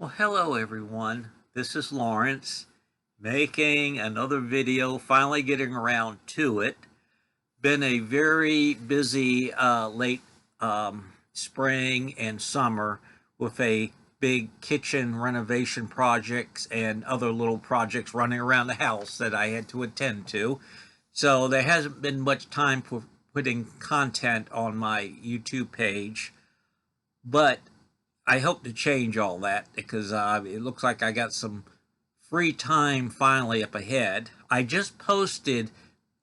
Well, hello everyone. This is Lawrence making another video, finally getting around to it. Been a very busy late spring and summer with a big kitchen renovation projects and other little projects running around the house that I had to attend to. So there hasn't been much time for putting content on my YouTube page, but I hope to change all that because it looks like I got some free time finally up ahead. I just posted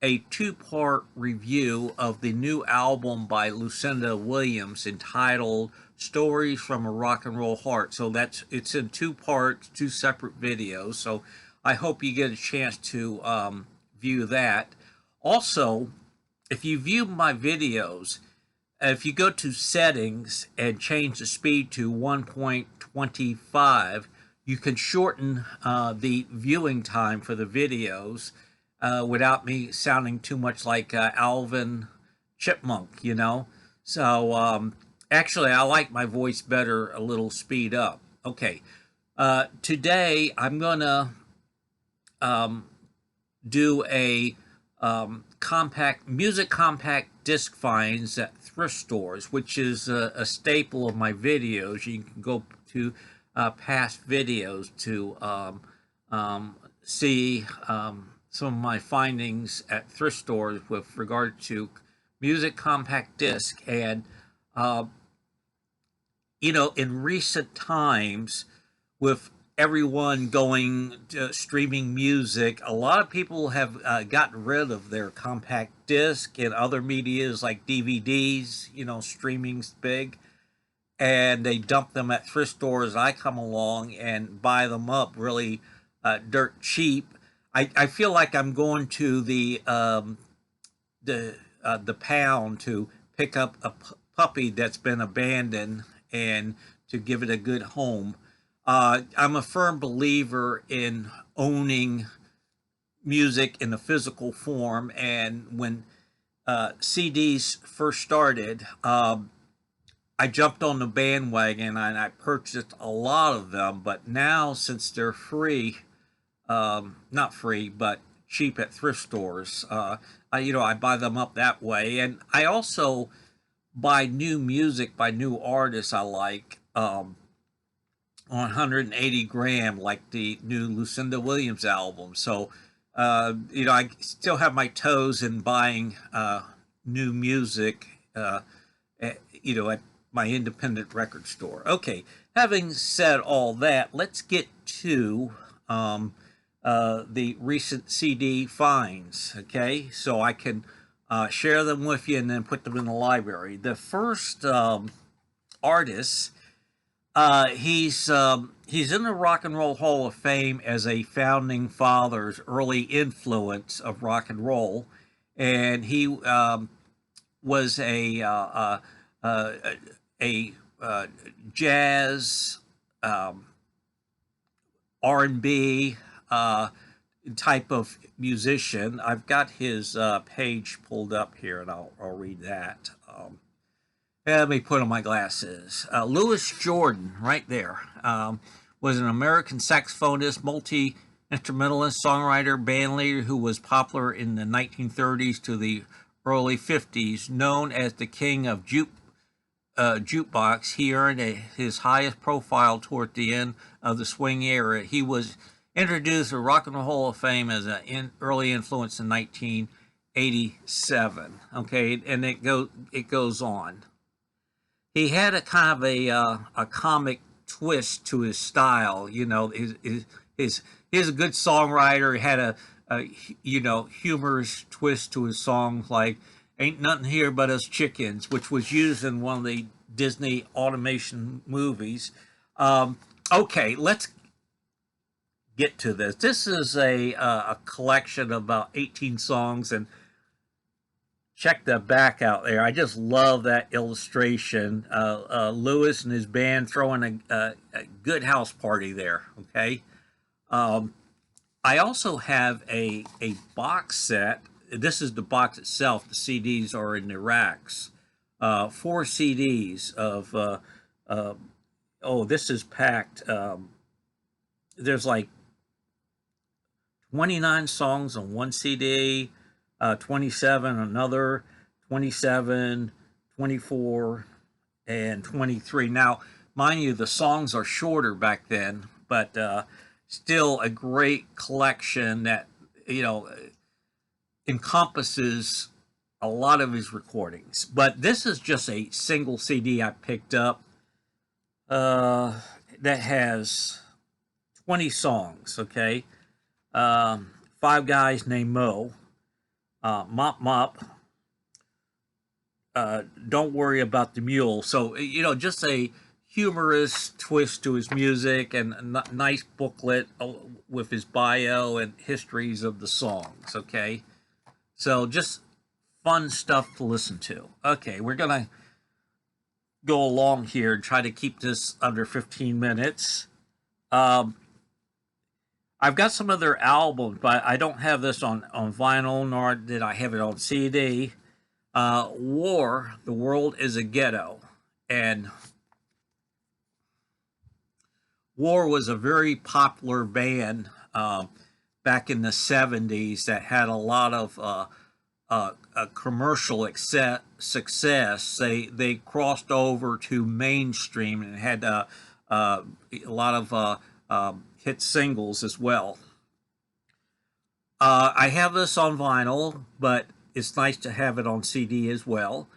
a two-part review of the new album by Lucinda Williams entitled Stories from a Rock and Roll Heart. So it's in two parts, two separate videos. So I hope you get a chance to view that. Also, if you view my videos, if you go to settings and change the speed to 1.25, you can shorten the viewing time for the videos without me sounding too much like Alvin Chipmunk. So actually, I like my voice better a little speed up. Okay, today I'm going to um, do a compact disc finds at thrift stores, which is a staple of my videos. You can go to past videos to see some of my findings at thrift stores with regard to music compact disc. And uh, in recent times, with everyone going to streaming music, a lot of people have gotten rid of their compact disc and other medias like DVDs. Streaming's big, and they dump them at thrift stores. I come along and buy them up really dirt cheap. I feel like I'm going to the pound to pick up a puppy that's been abandoned and to give it a good home. I'm a firm believer in owning music in a physical form, and when CDs first started, I jumped on the bandwagon and I purchased a lot of them. But now, since they're free, not free, but cheap at thrift stores, I buy them up that way, and I also buy new music by new artists I like. On 180 gram, like the new Lucinda Williams album. So, I still have my toes in buying new music, at my independent record store. Okay, having said all that, let's get to the recent CD finds, okay? So I can share them with you and then put them in the library. The first artist, he's in the Rock and Roll Hall of Fame as a founding father's early influence of rock and roll, and he was a jazz, R&B type of musician. I've got his page pulled up here, and I'll read that. Let me put on my glasses. Louis Jordan, right there, was an American saxophonist, multi instrumentalist, songwriter, bandleader who was popular in the 1930s to the early 50s. Known as the king of jukebox, he earned his highest profile toward the end of the swing era. He was introduced to Rock and Roll Hall of Fame as an early influence in 1987. Okay, and it goes on. He had a kind of a comic twist to his style. He's a good songwriter. He had a humorous twist to his songs, like "Ain't Nothing Here But Us Chickens," which was used in one of the Disney automation movies. Okay, let's get to this. This is a collection of about 18 songs, and check the back out there. I just love that illustration. Lewis and his band throwing a good house party there. Okay. Um, I also have a box set. This is the box itself. The CDs are in the racks. Four CDs of oh, this is packed. There's like 29 songs on one CD, 27 another, 27, 24, and 23. Now, mind you, the songs are shorter back then, but still a great collection that, you know, encompasses a lot of his recordings. But this is just a single CD I picked up that has 20 songs, okay? Five Guys Named Mo, Mop Mop, Don't Worry About the Mule. So, you know, just a humorous twist to his music and a nice booklet with his bio and histories of the songs, okay? So just fun stuff to listen to. Okay, we're going to go along here and try to keep this under 15 minutes. I've got some of their albums, but I don't have this on vinyl, nor did I have it on CD. War, The World is a Ghetto. And War was a very popular band back in the 70s that had a lot of commercial success. They crossed over to mainstream and had a lot of hit singles as well. I have this on vinyl, but it's nice to have it on CD as well.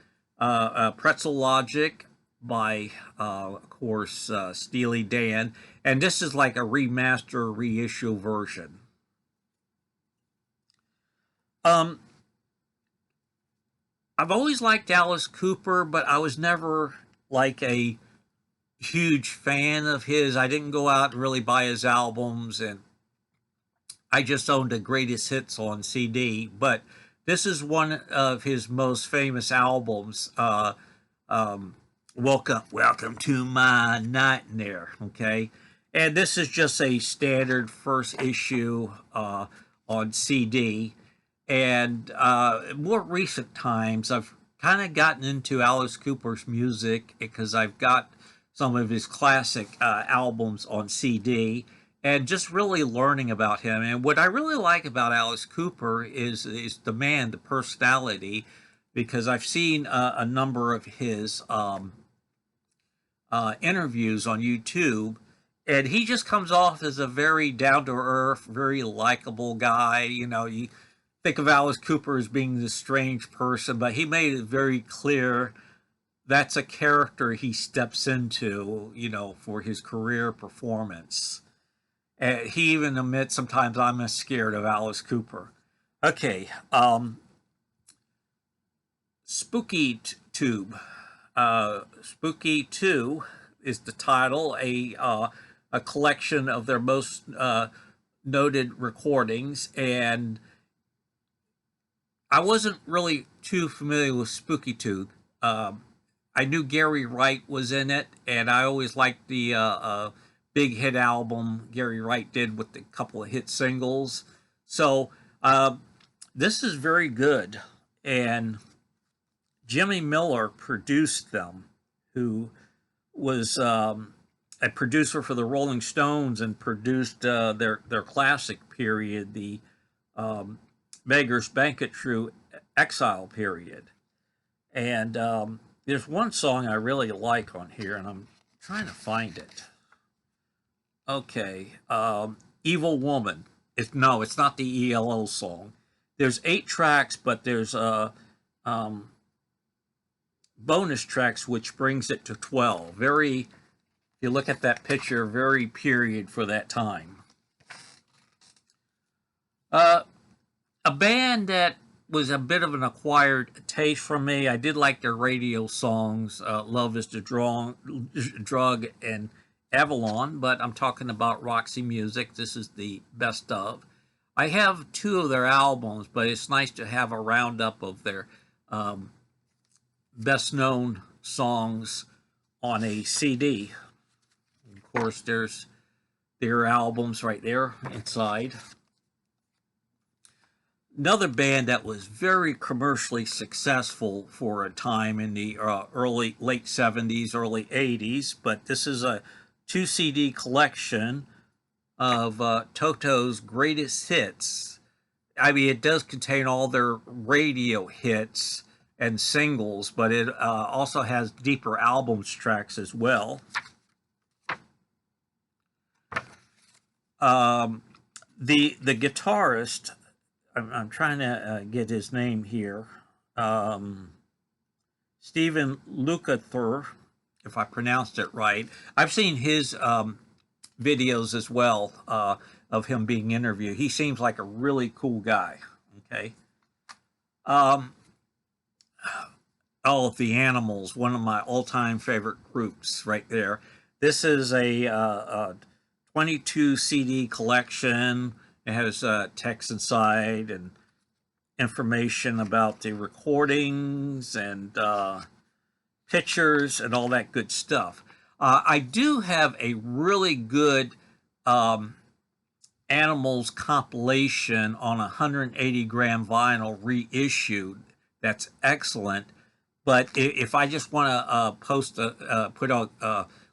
Pretzel Logic by, of course, Steely Dan. And this is like a remaster, reissue version. I've always liked Alice Cooper, but I was never like a huge fan of his. I didn't go out and really buy his albums, and I just owned the greatest hits on CD. But this is one of his most famous albums. Welcome to My Nightmare. Okay, and this is just a standard first issue on CD. And more recent times, I've kind of gotten into Alice Cooper's music because I've got some of his classic albums on CD, and just really learning about him. And what I really like about Alice Cooper is the man, the personality, because I've seen a number of his interviews on YouTube, and he just comes off as a very down-to-earth, very likable guy. You know, you think of Alice Cooper as being this strange person, but he made it very clear that's a character he steps into, you know, for his career performance. He even admits sometimes I'm scared of Alice Cooper. Okay, Spooky Tube. Spooky 2 is the title, a collection of their most noted recordings, and I wasn't really too familiar with Spooky Tube. I knew Gary Wright was in it, and I always liked the big hit album Gary Wright did with a couple of hit singles. So this is very good, and Jimmy Miller produced them, who was a producer for the Rolling Stones and produced their classic period, the Beggar's Banquet through Exile period. And there's one song I really like on here, and I'm trying to find it. Okay, Evil Woman. It's not the ELO song. There's 8 tracks, but there's bonus tracks, which brings it to 12. Very, if you look at that picture, very period for that time. A band that was a bit of an acquired taste for me. I did like their radio songs, Love is the Drug and Avalon, but I'm talking about Roxy Music. This is the best of. I have 2 of their albums, but it's nice to have a roundup of their best known songs on a CD. Of course, there's their albums right there inside. another band that was very commercially successful for a time in the late 70s, early 80s. But this is a 2 CD collection of Toto's greatest hits. I mean, it does contain all their radio hits and singles, but it also has deeper albums tracks as well. The guitarist, I'm trying to get his name here, Stephen Lukather, if I pronounced it right. I've seen his videos as well of him being interviewed. He seems like a really cool guy. Okay. Oh, the Animals, one of my all-time favorite groups, right there. This is a 22 CD collection. It has text inside and information about the recordings and pictures and all that good stuff. I do have a really good Animals compilation on 180 gram vinyl reissued. That's excellent. But if I just want to put out,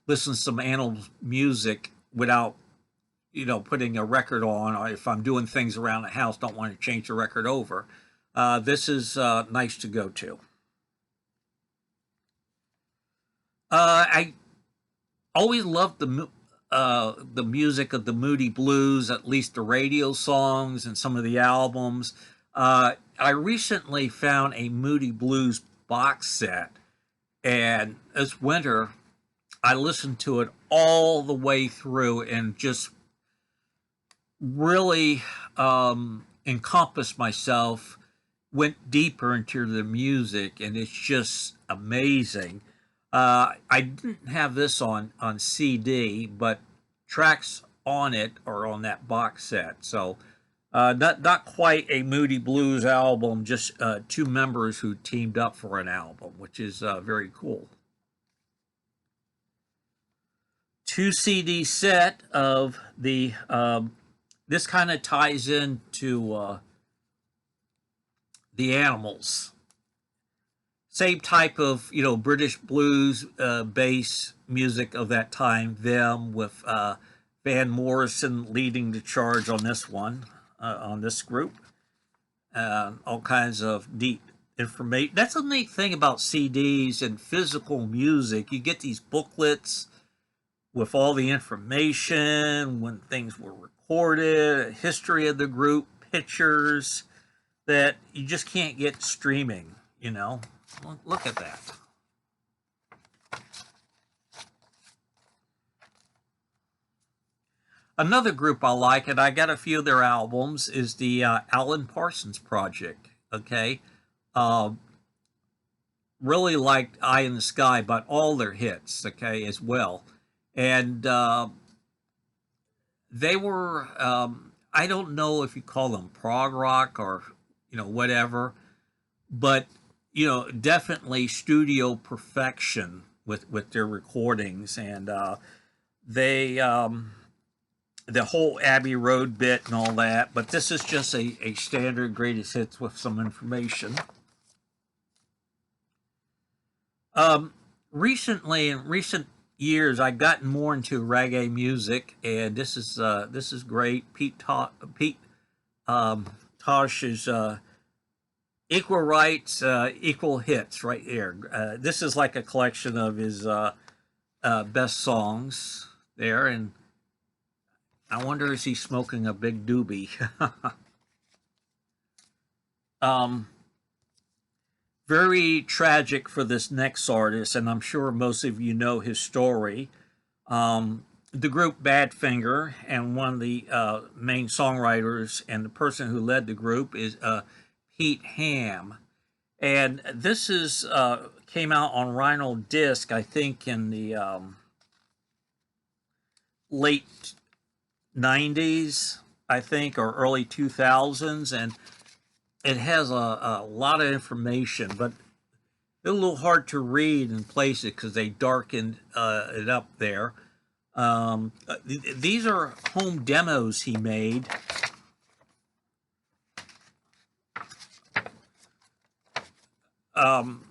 listen to some Animals music without, putting a record on, or if I'm doing things around the house, don't want to change the record over, this is nice to go to. I always loved the music of the Moody Blues, at least the radio songs and some of the albums. I recently found a Moody Blues box set, and this winter I listened to it all the way through and just really encompassed myself, went deeper into the music, and it's just amazing. I didn't have this on CD, but tracks on it are on that box set. So not quite a Moody Blues album, just two members who teamed up for an album, which is very cool. 2 CD set of the this kind of ties into the Animals. Same type of British blues bass music of that time. Them with Van Morrison leading the charge on this one, on this group. All kinds of deep information. That's a neat thing about CDs and physical music. You get these booklets with all the information, when things were recorded, history of the group, pictures that you just can't get streaming. Look at that. Another group I like, and I got a few of their albums, is the Alan Parsons Project. Okay, really liked Eye in the Sky, but all their hits, okay, as well. And they were, I don't know if you call them prog rock or whatever, but definitely studio perfection with their recordings. And they the whole Abbey Road bit and all that, but this is just a standard greatest hits with some information. Recently, in recent years, I've gotten more into reggae music, and this is great. Pete Tosh's Equal Rights, Equal Hits, right there. This is like a collection of his best songs there, and I wonder, is he smoking a big doobie? Very tragic for this next artist, and I'm sure most of you know his story. The group Badfinger, and one of the main songwriters and the person who led the group is Pete Ham. And this is came out on Rhino Disc, I think, in the late 90s, I think, or early 2000s, and it has a lot of information, but it's a little hard to read in places because they darkened it up there. These are home demos he made. and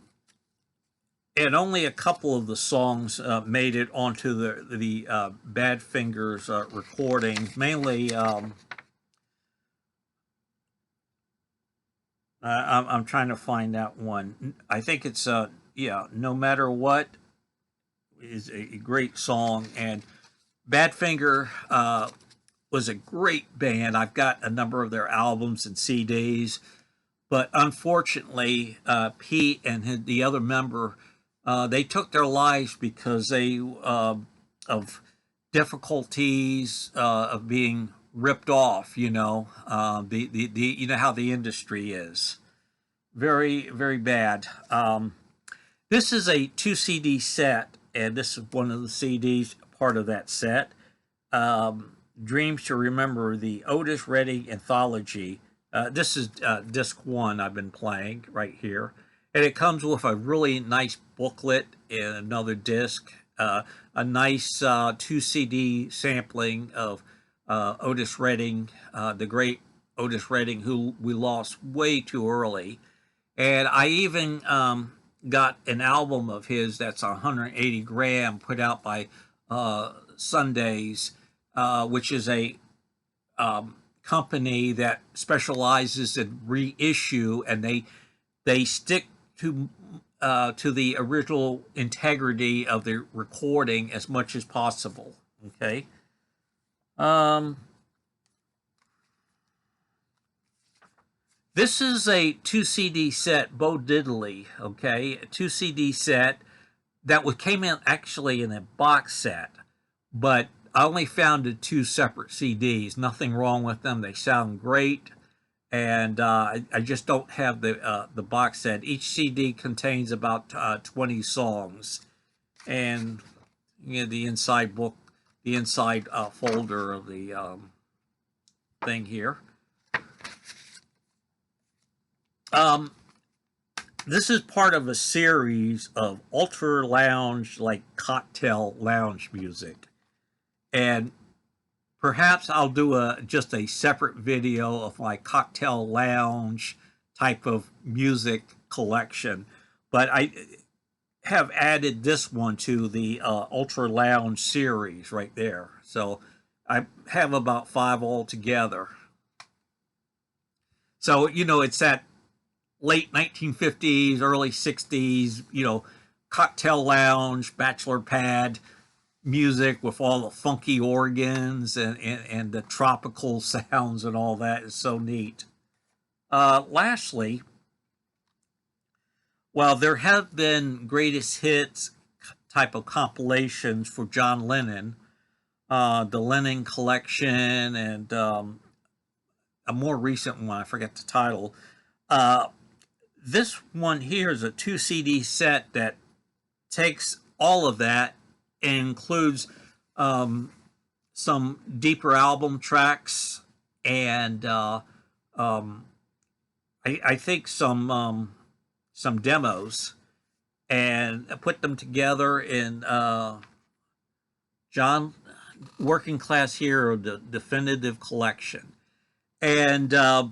only a couple of the songs made it onto the Bad Fingers recordings. Mainly, I'm trying to find that one. I think it's yeah, No Matter What is a great song, and Badfinger was a great band. I've got a number of their albums and CDs, but unfortunately, Pete and the other member, they took their lives because they of difficulties of being ripped off. The you know how the industry is very very bad. This is a 2 CD set, and this is one of the CDs part of that set. Dreams to Remember, the Otis Redding Anthology. This is disc one I've been playing right here. And it comes with a really nice booklet and another disc, a nice 2 CD sampling of Otis Redding, the great Otis Redding, who we lost way too early. And I even got an album of his that's 180 gram put out by Sundays, which is a company that specializes in reissue, and they stick to the original integrity of the recording as much as possible. Okay. This is a 2 CD set, Bo Diddley, okay, a 2 CD set that came in actually in a box set, but I only found the two separate CDs. Nothing wrong with them; they sound great, and I just don't have the box set. Each CD contains about 20 songs, and the inside book, the inside folder of the thing here. This is part of a series of ultra lounge, like cocktail lounge music. And perhaps I'll do just a separate video of my cocktail lounge type of music collection. But I have added this one to the ultra lounge series right there. So I have about 5 altogether. So, it's that late 1950s, early 60s, cocktail lounge, bachelor pad music with all the funky organs and the tropical sounds and all that is so neat. Lastly, while there have been greatest hits type of compilations for John Lennon, the Lennon Collection, and a more recent one, I forget the title, this one here is a 2 CD set that takes all of that and includes some deeper album tracks and I think some demos, and I put them together in John Working Class Hero, the definitive collection, and 2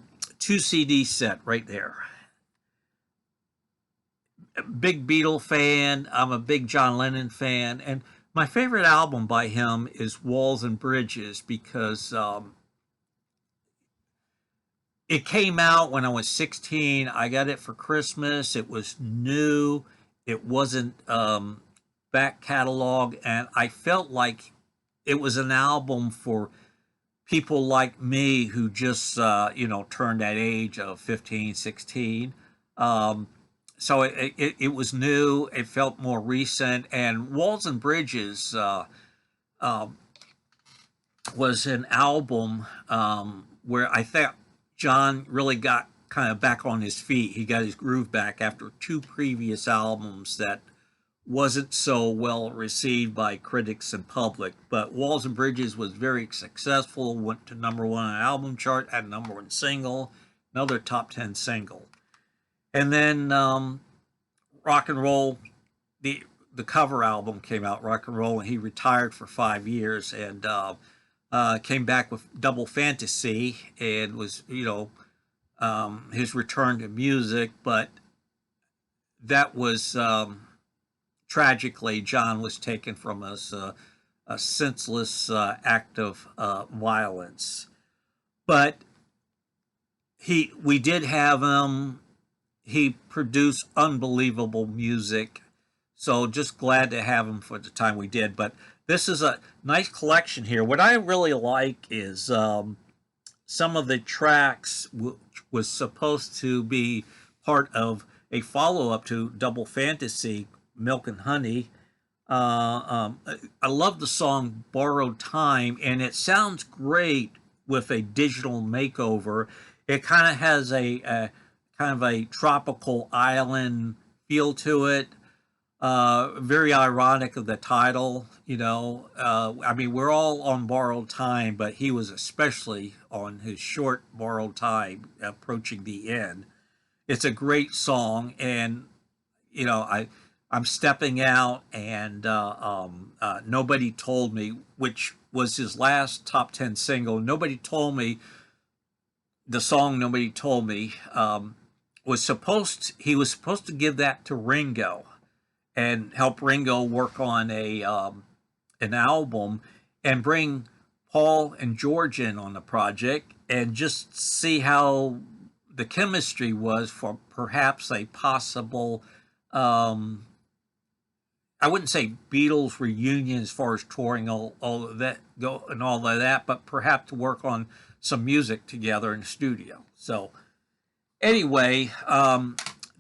CD set right there. Big Beatle fan. I'm a big John Lennon fan, and my favorite album by him is Walls and Bridges because it came out when I was 16. I got it for Christmas. It was new. It wasn't back catalog, and I felt like it was an album for people like me who just turned that age of 15, 16. So it was new. It felt more recent. And Walls and Bridges was an album where I thought John really got kind of back on his feet. He got his groove back after 2 previous albums that wasn't so well received by critics and public. But Walls and Bridges was very successful, went to #1 on an album chart, had a #1 single, another top 10 single. And then Rock and Roll, the cover album came out, Rock and Roll, and he retired for 5 years and came back with Double Fantasy, and was, his return to music. But that was tragically, John was taken from us, a senseless act of violence. But we did have him. He produced unbelievable music, so just glad to have him for the time we did. But this is a nice collection here. What I really like is some of the tracks was supposed to be part of a follow-up to Double Fantasy, Milk and Honey. I love the song Borrowed Time, and it sounds great with a digital makeover. It kind of has a kind of a tropical island feel to it. Very ironic of the title, you know. I mean, we're all on borrowed time, but he was especially on his short borrowed time approaching the end. It's a great song, and you know, I'm stepping out, and Nobody Told Me, which was his last top 10 single. Nobody told me the song Nobody Told Me he was supposed to give that to Ringo and help Ringo work on an album and bring Paul and George in on the project and just see how the chemistry was for perhaps a possible I wouldn't say Beatles reunion as far as touring all of that go and all of that, but perhaps to work on some music together in the studio. So anyway,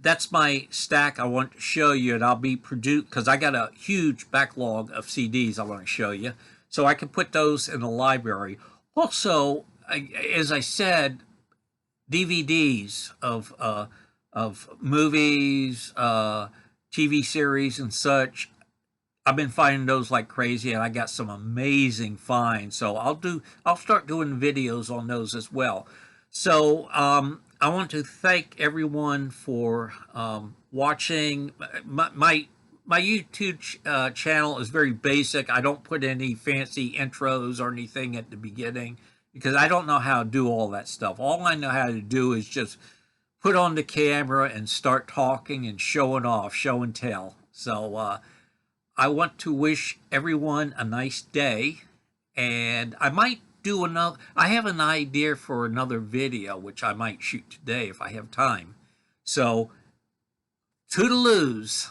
that's my stack I want to show you, and I'll be produced because I got a huge backlog of CDs I want to show you, so I can put those in the library. Also, as I said, DVDs of movies, TV series, and such. I've been finding those like crazy, and I got some amazing finds. So I'll start doing videos on those as well. So I want to thank everyone for watching. My YouTube channel is very basic. I don't put any fancy intros or anything at the beginning because I don't know how to do all that stuff. All I know how to do is just put on the camera and start talking and showing off, show and tell. So I want to wish everyone a nice day, and I might do another. I have an idea for another video, which I might shoot today if I have time. So, toodaloos.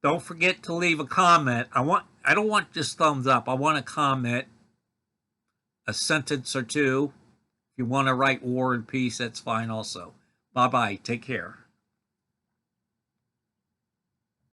Don't forget to leave a comment. I don't want just thumbs up. I want a comment, a sentence or two. If you want to write War and Peace, that's fine also. Bye-bye. Take care.